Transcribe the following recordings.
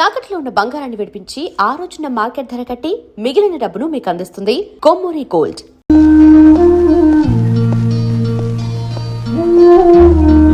తాకట్లో ఉన్న బంగారాన్ని విడిపించి ఆ రోజున మార్కెట్ ధర కట్టి మిగిలిన డబ్బును మీకు అందిస్తుంది కొమ్మూరి గోల్డ్.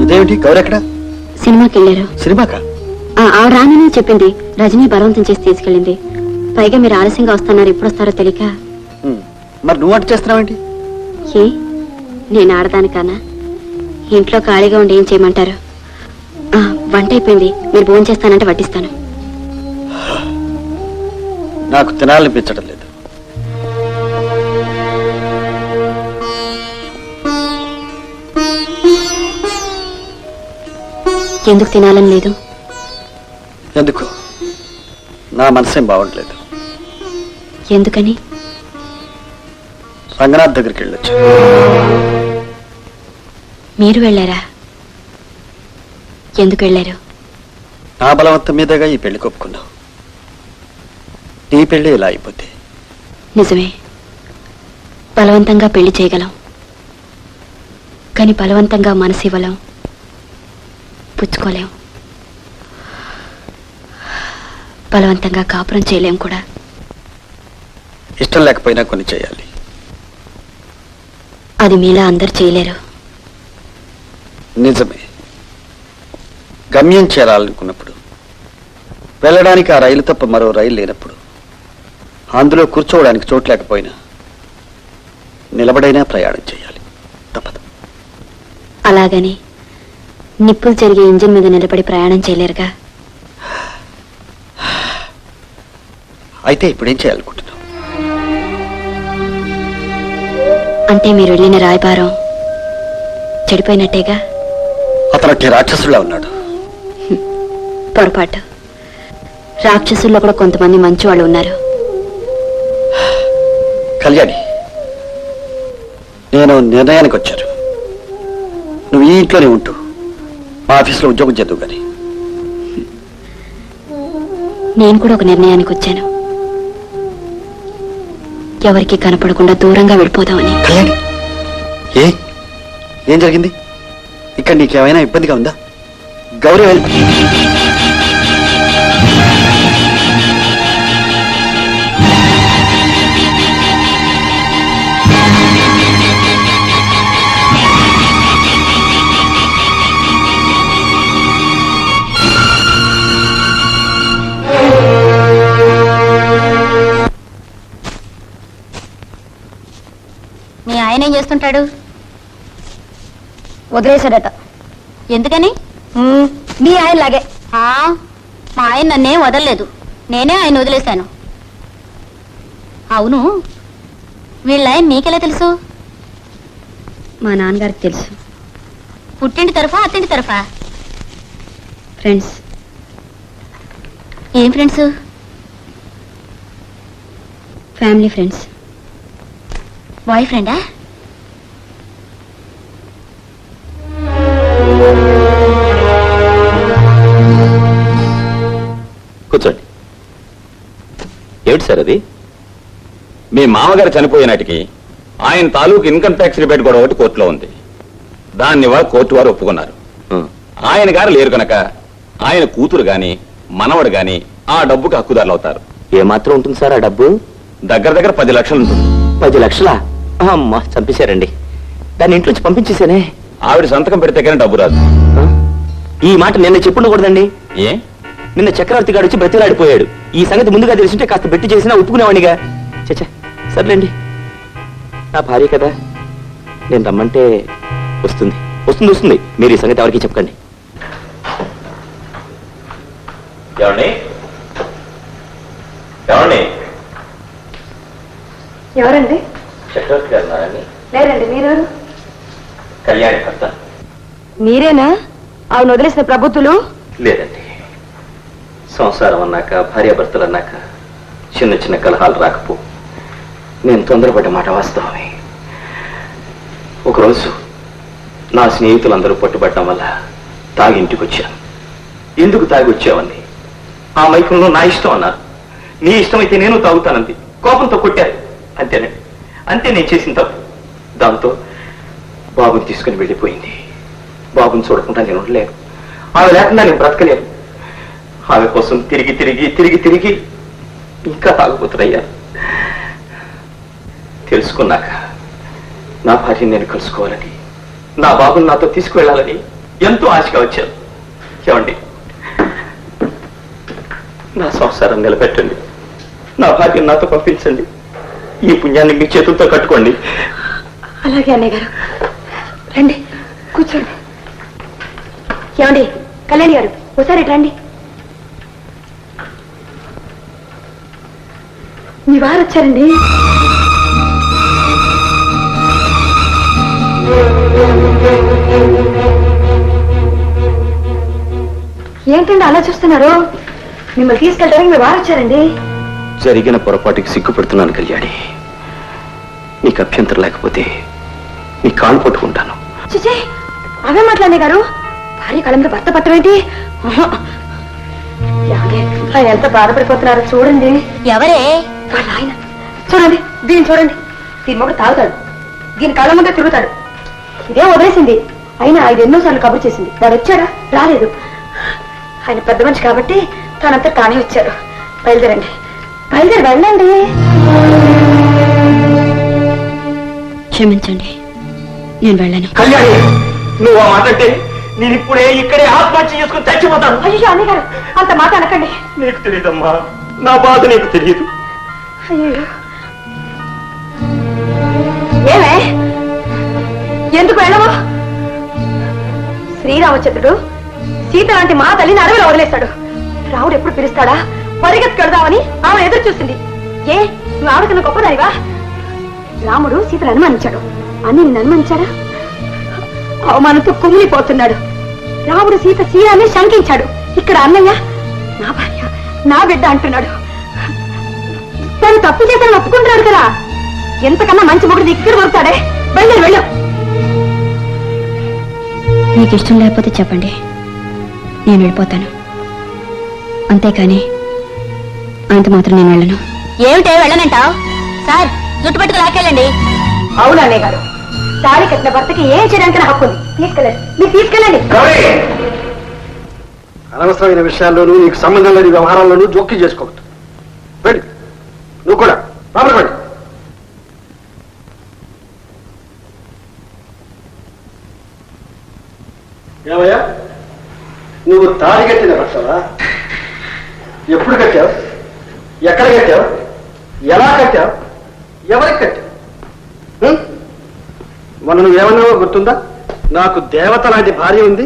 ఇదేమిటి గౌరెక్కడ? సినిమాకి వెళ్ళారు. సినిమాకా? ఆవిడ రానని చెప్పింది. రజనీ బలవంతం చేసి తీసుకెళ్ళింది. పైగా మీరు ఆలస్యంగా వస్తున్నారు, ఎప్పుడు వస్తారో తెలియక. మరి నువ్వు అటు చేస్తున్నావేంటి? ఏ నేను ఆడదానికానా? ఇంట్లో ఖాళీగా ఉండి ఏం చేయమంటారు? వంట అయిపోయింది, మీరు భోజనం చేస్తానంటే వడ్డిస్తాను. నాకు తినాలనిపించడం లేదు. ఎందుకు తినాలని లేదు? ఎందుకు? నా మనసేం బాగుండలేదు. ఎందుకని? రంగనాథ్ దగ్గరికి వెళ్ళొచ్చు. మీరు వెళ్ళారా? ఎందుకు వెళ్ళారు? నా బలవంతం మీదగా ఈ పెళ్లి కొప్పుకున్నావు. నీ పెళ్లి ఇలా అయిపోతే? నిజమే, బలవంతంగా పెళ్లి చేయగలం, కానీ బలవంతంగా మనసు ఇవ్వలేం, పుచ్చుకోలేం. బలవంతంగా కాపురం చేయలేం కూడా. ఇష్టం లేకపోయినా కొన్ని చేయాలి. అది మీలా అందరు చేయలేరు. నిజమే. గమ్యం చేరాలనుకున్నప్పుడు, వెళ్ళడానికి ఆ రైలు తప్ప మరో రైలు లేనప్పుడు, అందులో కూర్చోవడానికి చోటు లేకపోయినా నిలబడైనా ప్రయాణం చేయాలి, తప్పదు. అలాగని నిప్పులు జరిగే ఇంజిన్ మీద నిలబడి ప్రయాణం చేయలేరుగా. అయితే ఇప్పుడేం చేయాలనుకుంటున్నావు? అంటే మీరు వెళ్ళిన రాయబారం చెడిపోయినట్టేగా. అతను రాక్షసులా ఉన్నాడు. పొరపాటు. రాక్షసుల్లో కూడా కొంతమంది మంచి వాళ్ళు ఉన్నారు. కళ్యాణి, నేను నిర్ణయానికి వచ్చాను. నువ్వు ఈ ఇంట్లోనే ఉంటూ మా ఆఫీసులో ఉద్యోగం చేద్దావు. కానీ నేను కూడా ఒక నిర్ణయానికి వచ్చాను. ఎవరికి కనపడకుండా దూరంగా వెళ్ళిపోదామని. కళ్యాణి, ఏం జరిగింది? ఇక్కడ నీకేమైనా ఇబ్బందిగా ఉందా? గౌరీ మీ ఆయన ఏం చేస్తుంటాడు? వదిలేశాడట. ఎందుకని? మీ ఆయన లాగే. మా ఆయన నన్నేం వదలలేదు, నేనే ఆయన వదిలేశాను. అవును, వీళ్ళ ఆయన నీకెలా తెలుసు? మా నాన్నగారికి తెలుసు. పుట్టింటి తరఫా అత్తింటి తరఫా? ఫ్రెండ్స్. ఏం ఫ్రెండ్స్? Family friends. బాయ్ ఫ్రెండా? కూర్చోండి. ఏమిటి సార్ అది? మీ మామగారు చనిపోయినాటికి ఆయన తాలూకు ఇన్కమ్ ట్యాక్స్ రిబేట్ కూడా ఒకటి కోర్టులో ఉంది. దాన్ని కోర్టు వారు ఒప్పుకున్నారు. ఆయన గారు లేరు కనుక ఆయన కూతురు గాని మనవడు గాని ఆ డబ్బుకి హక్కుదారులు అవుతారు. ఏమాత్రం ఉంటుంది సార్ ఆ డబ్బు? దగ్గర దగ్గర 10 లక్షలు ఉంటుంది. 10 లక్షలా? అమ్మా, చంపేశారండి. దాన్ని ఇంట్లోంచి పంపించేశానే. ఆవిడ సంతకం పెడితే కానీ డబ్బు రాదు. ఈ మాట నిన్న చెప్పుండకూడదండి. ఏ? నిన్న చక్రవర్తి గారు వచ్చి బ్రతిలాడిపోయాడు. ఈ సంగతి ముందుగా తెలిసింటే కాస్త బెట్టి చేసినా ఒప్పుకునేవాడిగా. చచ్చా, సర్లేండి, నా భార్య కదా, నేను రమ్మంటే వస్తుంది. వస్తుంది వస్తుంది. మీరు ఈ సంగతి ఎవరికి చెప్పకండి. ఎవరండి? చక్రవర్తి గారు నారని. లేరండి. మీరెవరు? కళ్యాణి భర్త. మీరేనా ఆవిడ వదిలేసిన ప్రభుత్వులు? లేదండి, సంసారం అన్నాక భార్యాభర్తలు అన్నాక చిన్న చిన్న కలహాలు రాకపో. నేను తొందరపడ్డ మాట వాస్తవమే. ఒకరోజు నా స్నేహితులందరూ పట్టుబట్టడం వల్ల తాగి ఇంటికి వచ్చాను. ఎందుకు తాగి వచ్చావని ఆ మైకంలో నా ఇష్టం అన్నారు. నీ ఇష్టమైతే నేను తాగుతానంది. కోపంతో కొట్టారు. అంతేనండి, అంతే నేను చేసిన తప్పు. దాంతో బాబుని తీసుకుని వెళ్ళిపోయింది. బాబుని చూడకుండా నేను ఉండలేను. ఆమె లేకుండా నేను బ్రతకలేను. ఆమె కోసం తిరిగి తిరిగి తిరిగి తిరిగి ఇంకా తాగుపోతున్నాయ్యా. తెలుసుకున్నాక నా భార్యని నేను కలుసుకోవాలని, నా బాబుని నాతో తీసుకువెళ్ళాలని ఎంతో ఆశగా వచ్చాను. ఏమండి, నా సంసారం నిలబెట్టండి, నా భార్యను నాతో పంపించండి, ఈ పుణ్యాన్ని మీ చేతులతో కట్టుకోండి. అలాగే అన్నయ్య గారు, రండి కూర్చోండి. ఏమండి కళ్యాణి గారు, ఒకసారి ఇటు రండి. మీ వారు వచ్చారండి. ఏంటండి అలా చూస్తున్నారు? మిమ్మల్ని తీసుకెళ్ళడానికి మీ వారు వచ్చారండి. జరిగిన పొరపాటుకి సిగ్గుపడుతున్నాను కళ్యాణి. నీకు అభ్యంతరం లేకపోతే నీ కాళ్ళు పట్టుకుంటాను. చూచే అవే మాట్లాడే గారు, భార్య కళంలో భర్త పట్టమేంటి? ఆయన ఎంత బాధపడిపోతున్నారో చూడండి. ఎవరే? వాళ్ళ ఆయన చూడండి, దీన్ని చూడండి. దీని మొక్క తాగుతాడు, దీని కళ్ళ ముందే తిరుగుతాడు. ఇదే వదిలేసింది, అయినా ఆయన ఎన్నోసార్లు కబురు చేసింది. వాడు వచ్చాడా? రాలేదు. ఆయన పెద్ద మనిషి కాబట్టి తనంతా తానే వచ్చాడు. బయలుదేరండి, బయలుదేరి వెళ్ళండి. క్షమించండి, నేను వెళ్ళను. కళ్యాణి, నువ్వు ఆ మాట అంటే నేను ఇప్పుడే ఇక్కడే ఆత్మహత్య చేసుకుని చచ్చిపోతాను. అయ్యో అన్నయ్య గారు, అంత మాట అనకండి. నీకు తెలియదమ్మా, నా బాధ నీకు తెలియదు. అయ్యో ఏమే, ఎందుకు వెళ్ళవా? శ్రీరామచంద్రుడు సీత లాంటి మా తల్లిని అడవిలో వదిలేస్తాడు. రాముడు ఎప్పుడు పిలుస్తాడా పరిగెత్తుకెడదామని ఆమె ఎదురు చూసింది. ఏ నువ్వు ఆవిడకన్నా గొప్పదానివా? రాముడు సీతను అనుమానించాడు, అని నిన్ను అనుమానించాడా? అవమానంతో కుమిలిపోతున్నాడు. రాముడు సీత సీరాన్ని శంకించాడు. ఇక్కడ అన్నయ్య నా భార్య నా బిడ్డ అంటున్నాడు. తను తప్పు చేశాను ఒప్పుకుంటున్నాడు కదా. ఎంతకన్నా మంచి మొగుడు ఇక్కడ దొరుకుతాడే. బయలుదేరి వెళ్ళు. మీకు ఇష్టం లేకపోతే చెప్పండి, నేను వెళ్ళిపోతాను. అంతేకాని అంత మాత్రం నేను వెళ్ళను. ఏమిటే వెళ్ళనంటావు? సార్ జుట్టు పట్టుకు లాక్కెళ్ళండి. అవును అన్నయ్య గారు, తాళి కట్టిన భర్తకి ఏం చేయడానికి హక్కు ఉంది. తీసుకెళ్ళండి, మీరు తీసుకెళ్ళండి. అనవసరమైన విషయాల్లోనూ నీకు సంబంధం లేని వ్యవహారాల్లోనూ జోక్యం చేసుకోవద్దు. వెళ్ళి నువ్వు కూడా బాబుపడి. ఏమయ్యా, నువ్వు తాళి కట్టిన భర్తవా? ఎప్పుడు కట్టావు? ఎక్కడ కట్టావు? ఎలా కట్టావు? ఎవరికి కట్టావు? మొన్న నువ్వేమన్నావో గుర్తుందా? నాకు దేవత లాంటి భార్య ఉంది,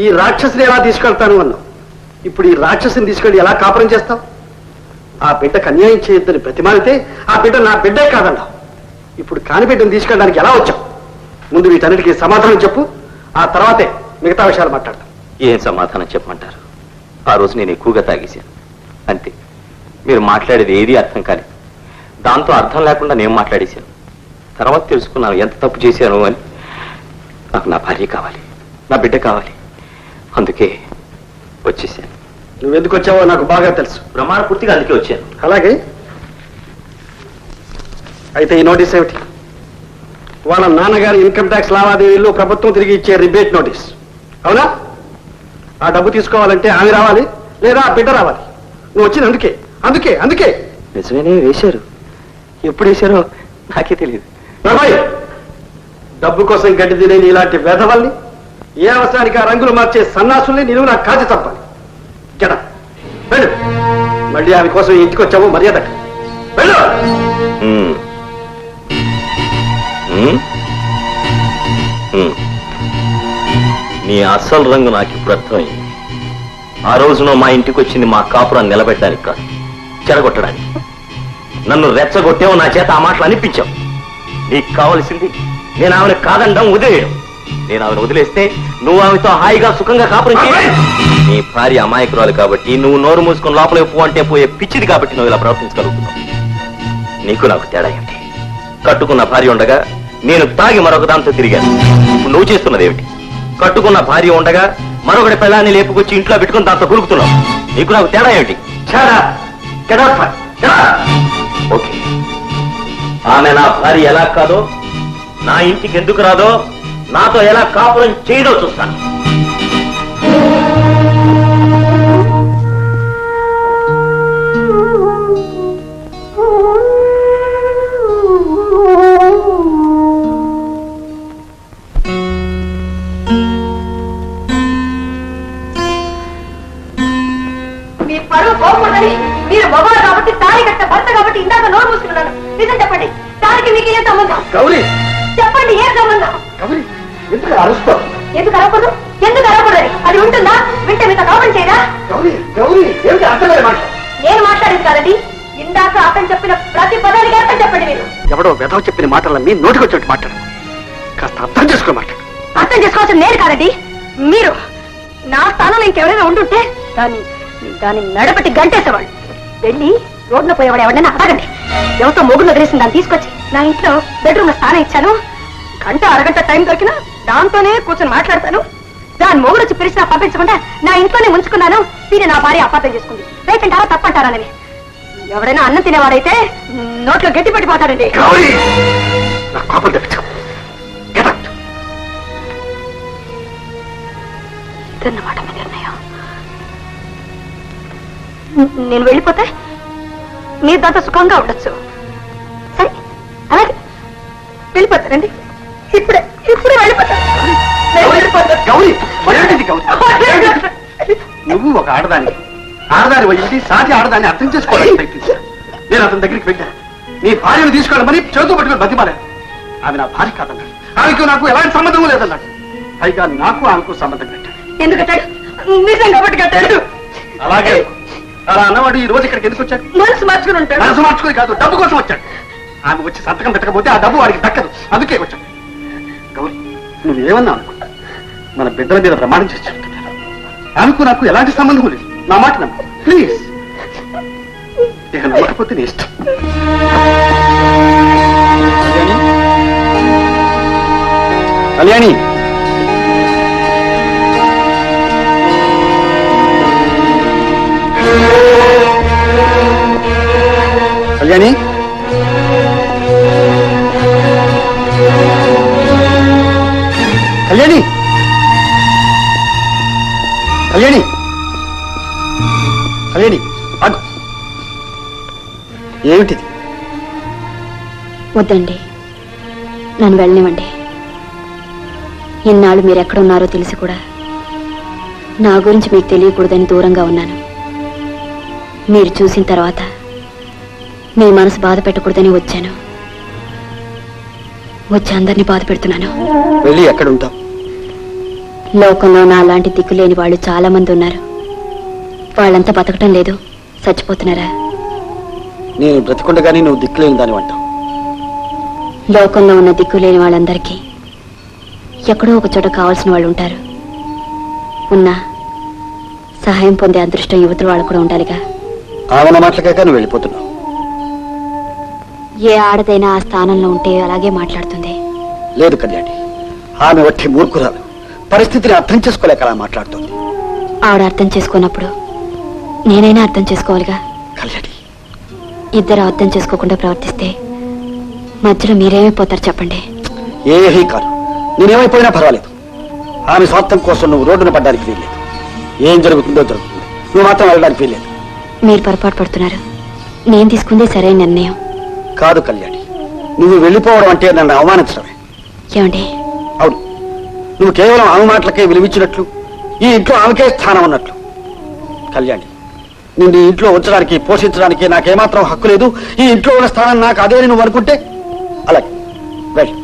ఈ రాక్షసుని ఎలా తీసుకెళ్తాను అన్నావు. ఇప్పుడు ఈ రాక్షసుని తీసుకెళ్ళి ఎలా కాపురం చేస్తావు? ఆ బిడ్డకు అన్యాయం చేయొద్దని ప్రతిమానితే ఆ బిడ్డ నా బిడ్డే కాదన్నావు. ఇప్పుడు కాని బిడ్డను తీసుకెళ్ళడానికి ఎలా వచ్చావు? ముందు వీటన్నిటికీ సమాధానం చెప్పు, ఆ తర్వాతే మిగతా విషయాలు మాట్లాడతాం. ఏం సమాధానం చెప్పమంటారు? ఆ రోజు నేను ఎక్కువగా తాగేశాను, అంతే. మీరు మాట్లాడేది ఏది అర్థం కాలేదు. దాంతో అర్థం లేకుండా నేను మాట్లాడేశాను. తర్వాత తెలుసుకున్నాను ఎంత తప్పు చేశాను అని. నాకు నా భార్య కావాలి, నా బిడ్డ కావాలి, అందుకే వచ్చేసాను. నువ్వెందుకు వచ్చావో నాకు బాగా తెలుసు. ప్రమాణ పూర్తిగా అందుకే వచ్చాను. అలాగే అయితే ఈ నోటీస్ ఏమిటి? వాళ్ళ నాన్నగారి ఇన్కమ్ ట్యాక్స్ లావాదేవీల్లో ప్రభుత్వం తిరిగి ఇచ్చే రిబేట్ నోటీస్, అవునా? ఆ డబ్బు తీసుకోవాలంటే ఆమె రావాలి, లేదా ఆ బిడ్డ రావాలి. నువ్వు వచ్చింది అందుకే అందుకే అందుకే నిజమేనే వేశారు. ఎప్పుడు వేశారో నాకే తెలియదు. బాబాయ్, డబ్బు కోసం గడ్డి తినేని ఇలాంటి వేధవల్ని, ఏ అవసరానికి ఆ రంగులు మార్చే సన్నాసుల్ని నిలువు నాకు కాచి తప్పాలి. జడ వెళ్ళు. మళ్ళీ ఆమె కోసం ఇంటికి వచ్చావు, మర్యాద వెళ్ళు. నీ అసలు రంగు నాకు ఇప్పుడు అర్థమైంది. ఆ రోజున మా ఇంటికి వచ్చింది మా కాపురాన్ని నిలబెట్టడానికి కాదు, చెడగొట్టడానికి. నన్ను రెచ్చగొట్టేవు, నా చేత ఆ మాటలు అనిపించావు. నీకు కావలసింది నేను ఆమెను కాదండం, వదిలేయడం. నేను ఆమెను వదిలేస్తే నువ్వు ఆమెతో హాయిగా సుఖంగా కాపురం చేయాలి. నీ భార్య అమాయకురాలు కాబట్టి, నువ్వు నోరు మూసుకుని లోపలికి పో అంటే పోయే పిచ్చిది కాబట్టి నువ్వు ఇలా ప్రవర్తించగలుగుతున్నావు. నీకు నాకు తేడా ఏమిటి? కట్టుకున్న భార్య ఉండగా నేను తాగి మరొక దాంతో తిరిగాను. ఇప్పుడు నువ్వు చేస్తున్నది ఏమిటి? కట్టుకున్న భార్య ఉండగా మరొకటి పెళ్ళాన్ని లేపుకొచ్చి ఇంట్లో పెట్టుకుని దాంతో గురుకుతున్నావు. నీకు నాకు తేడా ఏమిటి? ఓకే, ఆమె నా భార్య ఎలా కాదో, నా ఇంటికి ఎందుకు రాదో, నాతో ఎలా కాపురం చేయడో చూస్తాను. పరువు పోకూడదని మీరు మగవారు కాబట్టి తాళి కట్ట భర్త కాబట్టి ఇందాక నోరు మూసుకున్నాను. నిజం చెప్పండి, దానికి మీకు ఏం సంబంధం? గౌరీ చెప్పండి, ఏం సంబంధం? గౌరీ ఎందుకు అరుస్తావు? ఎందుకు అరవకూడదు? ఎందుకు అరవకూడదని అది ఉంటుందా? వింటే మీతో కాపం చేయరా? గౌరీ గౌరీ ఏమిటి అర్థమే మాట? నేను మాట్లాడేది కాదండి, ఇందాక అతను చెప్పిన ప్రతి పదానికి అర్థం చెప్పండి. మీరు ఎవడో వెధవ చెప్పిన మాటలన్నీ నోటికొచ్చినట్టు మాట్లాడు. కాస్త అర్థం చేసుకో మాట్లాడు. అర్థం చేసుకోవాల్సిన నేను కాదండి, మీరు. నా స్థానంలో ఇంకెవరైనా ఉండుంటే దాన్ని నడపట్టి గంటేసేవాళ్ళు. వెళ్ళి రోడ్డున పోయేవాడు ఎవరైనా అడగండి. ఎవరితో మొగుడు వదిలేసింది దాన్ని తీసుకొచ్చి నా ఇంట్లో బెడ్రూమ్ లో స్థానం ఇచ్చాను. గంట అరగంట టైం దొరికినా దాంతోనే కూర్చొని మాట్లాడతాను. దాని మొగుడు వచ్చి పిలిచినా పంపించకుండా నా ఇంట్లోనే ఉంచుకున్నాను. దీన్ని నా భార్య అపార్థం చేసుకుంది. రేపంటారా తప్పంటారానని. ఎవరైనా అన్నం తినేవాడైతే నోట్లో గట్టి పెట్టిపోతాడండి. గౌరీ నా కోపం తెప్పించు. ఇదన్నమాట మీ నిర్ణయం. నేను వెళ్ళిపోతే మీరు దాంతో సుఖంగా ఉండొచ్చు. సరే, అలాగే వెళ్ళిపోతారండి. ఇప్పుడే ఇప్పుడే వెళ్ళిపోతాను. నేను వెళ్ళిపోతాను. గౌరీ మరేంటిది గౌరీ? నువ్వు ఒక ఆడదాని వయ్యింది సాటి ఆడదాన్ని అర్థం చేసుకోవడానికి ప్రయత్నించా. నేను అతని దగ్గరికి వెళ్ళా. నీ భార్యను తీసుకోవడమని చేతులు పట్టుకుని బతిమాలాను. ఆమె నా భార్య కాదన్నాడు. ఆమెకు నాకు ఎలాంటి సంబంధం లేదన్నాడు. పైగా నాకు ఆమెకు సంబంధం కట్టాడు. ఎందుకు కట్టాడు? నిజంగా ఒకటి కట్టాడు. అలాగే అలా అన్నవాడు ఈ రోజు ఇక్కడికి ఎందుకు వచ్చాడు? మనసు మార్చుకుని ఉంటాడు. మనసు మార్చుకుని కాదు, డబ్బు కోసం వచ్చాడు. ఆమె వచ్చి సంతకం పెట్టకపోతే ఆ డబ్బు వాడికి దక్కదు. అందుకే వచ్చాడు. గౌరీ నువ్వేమన్నా అనుకుంటా, మన బిడ్డల మీద ప్రమాణం చేసి చెప్తున్నాను. ఆమెకు నాకు ఎలాంటి సంబంధం లేదు. నా మాట నమ్ము ప్లీజ్. ఇక నమ్మకపోతే నీ ఇష్టం. కళ్యాణి కళ్యాణి కళ్యాణి కళ్యాణి కళ్యాణి ఆగు. ఏమిటిది? వద్దండి, నన్ను వెళ్ళనివ్వండి. ఇన్నాళ్ళు మీరు ఎక్కడున్నారో తెలిసి కూడా నా గురించి మీకు తెలియకూడదని దూరంగా ఉన్నాను. మీరు చూసిన తర్వాత మీ మనసు బాధ పెట్టకూడదని వచ్చాను. వచ్చి అందరినీ బాధ పెడుతున్నాను. వెళ్ళి ఎక్కడ ఉంటావు? లోకంలో నా లాంటి దిక్కులేని వాళ్ళు చాలా మంది ఉన్నారు. వాళ్ళంతా బతకటం లేదు, చచ్చిపోతున్నారా? నేను బ్రతికుండగానే నువ్వు దిక్కులేని దాని అంటావు. లోకంలో ఉన్న దిక్కులేని వాళ్ళందరికీ ఎక్కడో ఒక చోట కావాల్సిన వాళ్ళు ఉంటారు. ఉన్నా సహాయం పొందే అదృష్టం యువతులు వాళ్ళు కూడా ఉండాలిగా. ఆమె మాటలకే నువ్వు వెళ్ళిపోతున్నావు. ఏ ఆడదైనా ఆ స్థానంలో ఉంటే అలాగే మాట్లాడుతుంది. లేదు కళ్యాణి, ఆమె వట్టి మూర్ఖురాలు. పరిస్థితిని అర్థం చేసుకోలేక అలా మాట్లాడుతుంది. ఆవిడ అర్థం చేసుకున్నప్పుడు నేనైనా అర్థం చేసుకోవాలిగా. కళ్యాణి ఇద్దరు అర్థం చేసుకోకుండా ప్రవర్తిస్తే మధ్యలో మీరేమైపోతారు చెప్పండి. ఏమీ కాదు, నేనేమైపోయినా పర్వాలేదు. ఆమె స్వార్థం కోసం నువ్వు రోడ్డున పడ్డానికి వీల్లేదు. ఏం జరుగుతుందో జరుగుతుంది, నువ్వు మాత్రం వెళ్ళడానికి వీల్లేదు. మీరు పొరపాటు పడుతున్నారు. నేను తీసుకుందే సరైన నిర్ణయం. కాదు కళ్యాణి, నువ్వు వెళ్ళిపోవడం అంటే నన్ను అవమానించడమే. ఏమండి? అవును, నువ్వు కేవలం ఆమె మాటలకే విలువించినట్లు, ఈ ఇంట్లో ఆమెకే స్థానం ఉన్నట్లు. కళ్యాణి, నిన్ను ఈ ఇంట్లో ఉంచడానికి పోషించడానికి నాకేమాత్రం హక్కు లేదు. ఈ ఇంట్లో ఉన్న స్థానం నాకు అదే నువ్వు అనుకుంటే అలాగే వెళ్ళి.